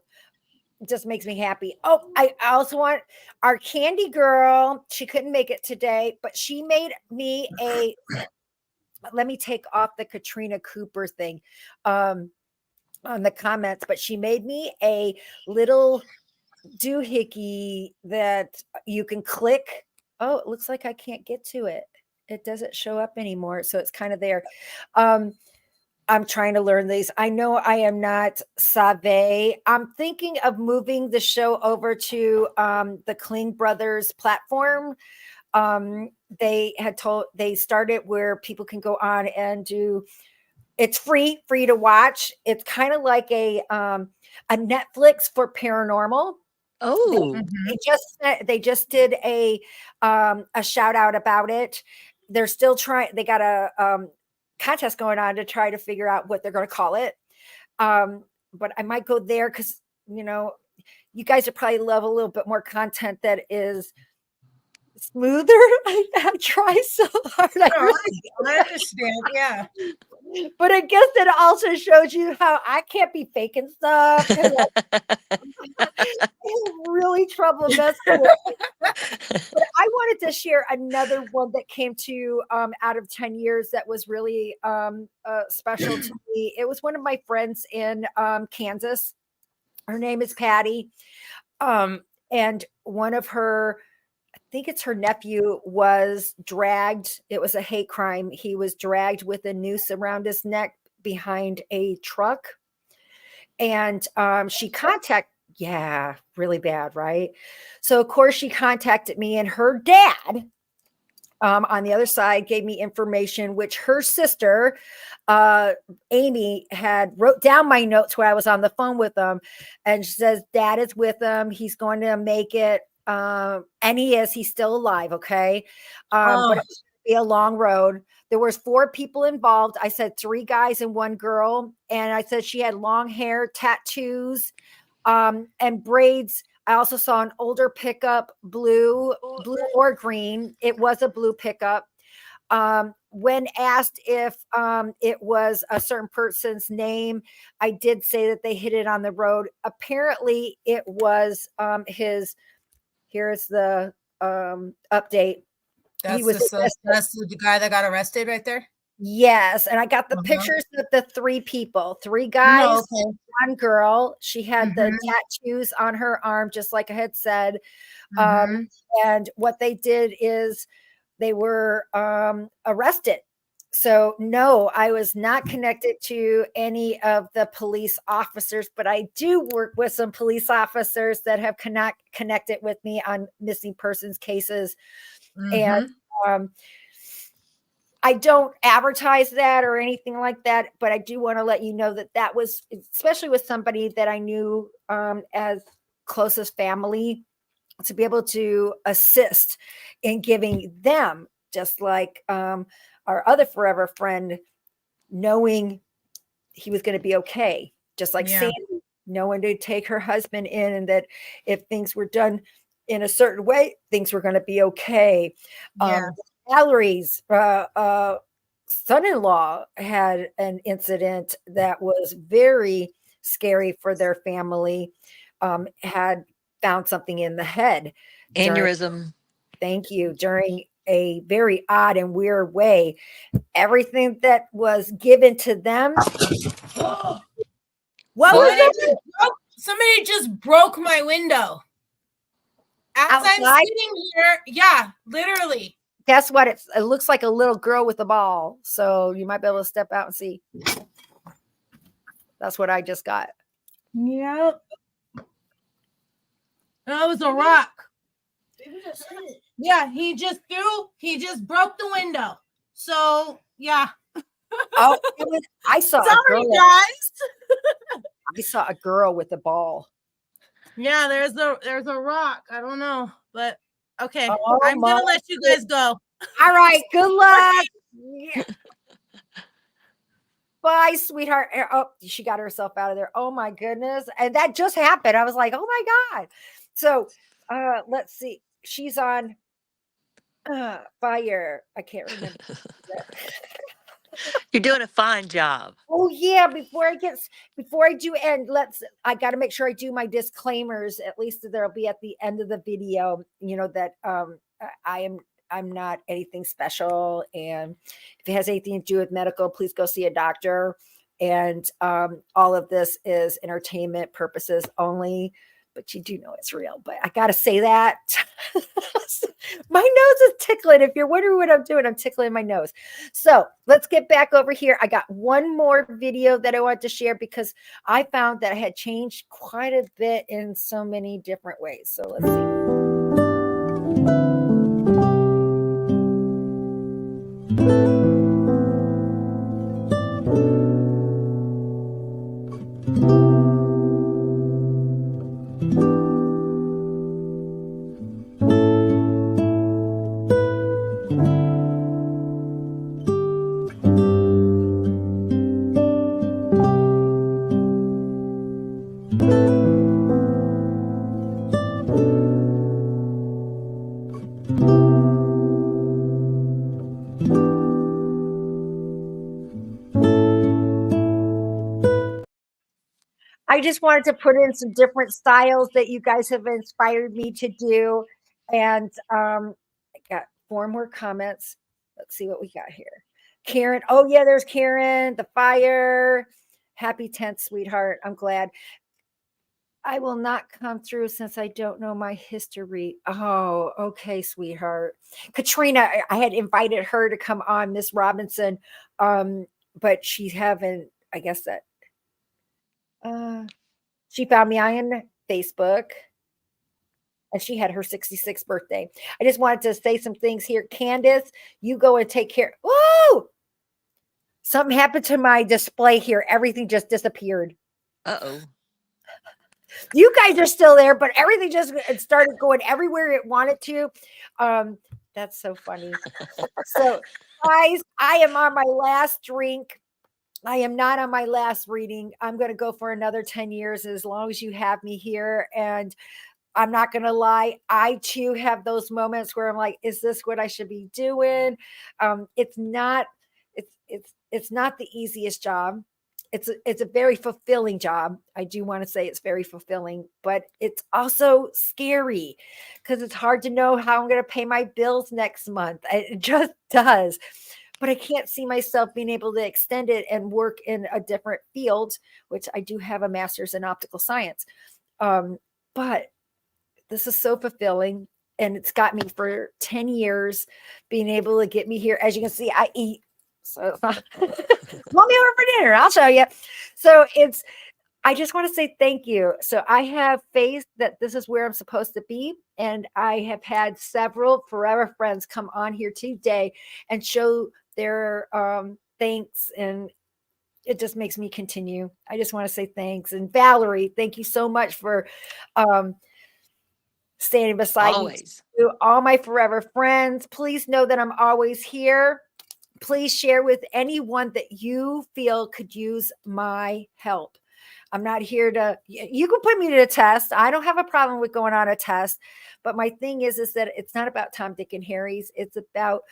it just makes me happy. Oh, I also want our candy girl. She couldn't make it today, but she made me a. Let me take off the Katrina Cooper thing on the comments, but she made me a little doohickey that you can click. Oh, it looks like I can't get to it. It doesn't show up anymore. So it's kind of there. I'm trying to learn these. I know I am not savvy. I'm thinking of moving the show over to the Kling Brothers platform. They started where people can go on and do. It's free to watch. It's kind of like a Netflix for paranormal. Oh, They just did a shout out about it. They're still trying. They got a contest going on to try to figure out what they're going to call it. But I might go there because you guys would probably love a little bit more content that is smoother. I try so hard. I understand. Yeah. But I guess it also shows you how I can't be faking stuff. I have really trouble messing with it. But I wanted to share another one that came to out of 10 years that was really special to me. It was one of my friends in Kansas. Her name is Patty. And one of her, I think it's her nephew, was dragged. It was a hate crime. He was dragged with a noose around his neck behind a truck. And yeah, really bad, right? So of course she contacted me, and her dad on the other side gave me information, which her sister, Amy, had wrote down my notes while I was on the phone with them. And she says, Dad is with him. He's going to make it. And he's still alive. Okay. But it's going to be a long road. There was 4 people involved. I said 3 guys and 1 girl. And I said she had long hair, tattoos, and braids. I also saw an older pickup, blue or green. It was a blue pickup. When asked if it was a certain person's name, I did say that they hit it on the road. Apparently it was his. Here's the update. That's the guy that got arrested right there. Yes, and I got the pictures of the 3 people, 3 guys, 1 girl. She had the tattoos on her arm, just like I had said. And what they did is they were arrested. So no, I was not connected to any of the police officers, but I do work with some police officers that have connected with me on missing persons cases. And I don't advertise that or anything like that, but I do want to let you know that was, especially with somebody that I knew as close as family, to be able to assist in giving them, just like our other forever friend, knowing he was going to be okay, just like Sandy, knowing to take her husband in, and that if things were done in a certain way, things were going to be okay. Valerie's son-in-law had an incident that was very scary for their family. Had found something in the head. aneurysm. Thank you. During a very odd and weird way. Everything that was given to them. Somebody just broke my window. As outside? I'm sitting here, yeah, literally. Guess what? It looks like a little girl with a ball. So you might be able to step out and see. That's what I just got. Yep. That was a rock. Yeah, he just broke the window. So yeah. Oh, I saw a girl. Guys. I saw a girl with a ball. Yeah, there's a rock. I don't know, but okay. I'm gonna let you guys go. All right, good luck. Yeah. Bye, sweetheart. Oh, she got herself out of there. Oh my goodness. And that just happened. I was like, oh my God. So let's see. She's on fire. I can't remember. You're doing a fine job. Oh yeah, before I do end, I got to make sure I do my disclaimers. At least there'll be at the end of the video, that I'm not anything special, and if it has anything to do with medical, please go see a doctor. And all of this is entertainment purposes only, but you do know it's real. But I got to say that. My nose is tickling. If you're wondering what I'm doing, I'm tickling my nose. So let's get back over here. I got one more video that I want to share because I found that I had changed quite a bit in so many different ways. So let's see. I just wanted to put in some different styles that you guys have inspired me to do. And I got 4 more comments. Let's see what we got here. Karen. Oh, yeah, there's Karen. The fire. Happy 10th, sweetheart. I'm glad. I will not come through since I don't know my history. Oh, okay, sweetheart. Katrina, I had invited her to come on, Miss Robinson, but she haven't, I guess that. She found me on Facebook, and she had her 66th birthday. I just wanted to say some things here. Candace, you go and take care. Whoa! Something happened to my display here. Everything just disappeared. Uh-oh. You guys are still there, but everything just started going everywhere it wanted to. That's so funny. So, guys, I am on my last drink. I am not on my last reading. I'm going to go for another 10 years as long as you have me here. And I'm not going to lie. I too have those moments where I'm like, is this what I should be doing? It's not the easiest job. It's a very fulfilling job. I do want to say it's very fulfilling, but it's also scary because it's hard to know how I'm going to pay my bills next month. It just does. But I can't see myself being able to extend it and work in a different field, which I do have a master's in optical science. But this is so fulfilling, and it's got me for 10 years being able to get me here. As you can see, I eat. So want me over for dinner? I'll show you. So I just want to say thank you. So I have faith that this is where I'm supposed to be. And I have had several Forever Friends come on here today and show their thanks. And it just makes me continue. I just want to say thanks. And Valerie, thank you so much for standing beside Always. me. To all my Forever Friends, please know that I'm always here. Please share with anyone that you feel could use my help. I'm not here to, you can put me to a test. I don't have a problem with going on a test. But my thing is that it's not about Tom, Dick, and Harry's. It's about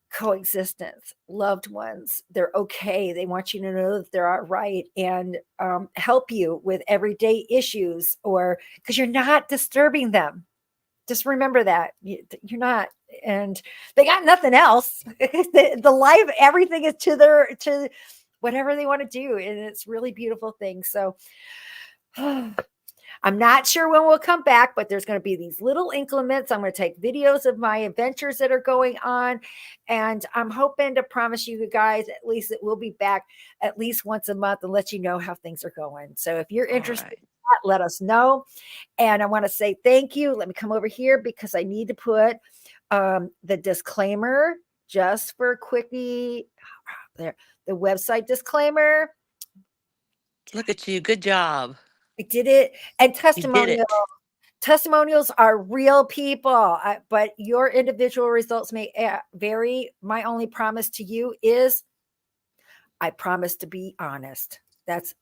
coexistence, loved ones. They're okay. They want you to know that they're all right and help you with everyday issues, or because you're not disturbing them. Just remember that you're not, and they got nothing else. the life, everything is to whatever they want to do. And it's really beautiful thing. So I'm not sure when we'll come back, but there's going to be these little increments. I'm going to take videos of my adventures that are going on. And I'm hoping to promise you guys, at least that we'll be back at least once a month and let you know how things are going. So if you're interested, let us know. And I want to say thank you. Let me come over here because I need to put the disclaimer just for quickie there. The website disclaimer. Look at you. Good job. I did it. And testimonials are real people, but your individual results may vary. My only promise to you is I promise to be honest. That's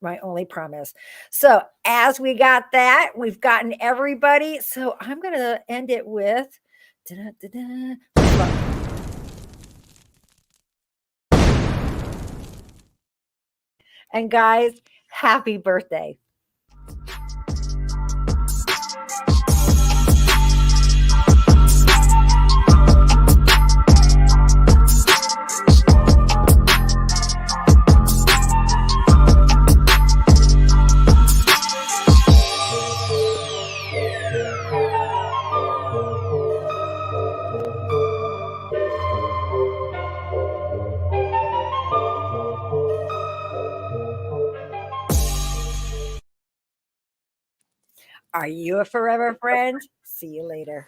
my only promise. So as we got that, we've gotten everybody. So I'm going to end it with. And guys, happy birthday. Are you a forever friend? See you later.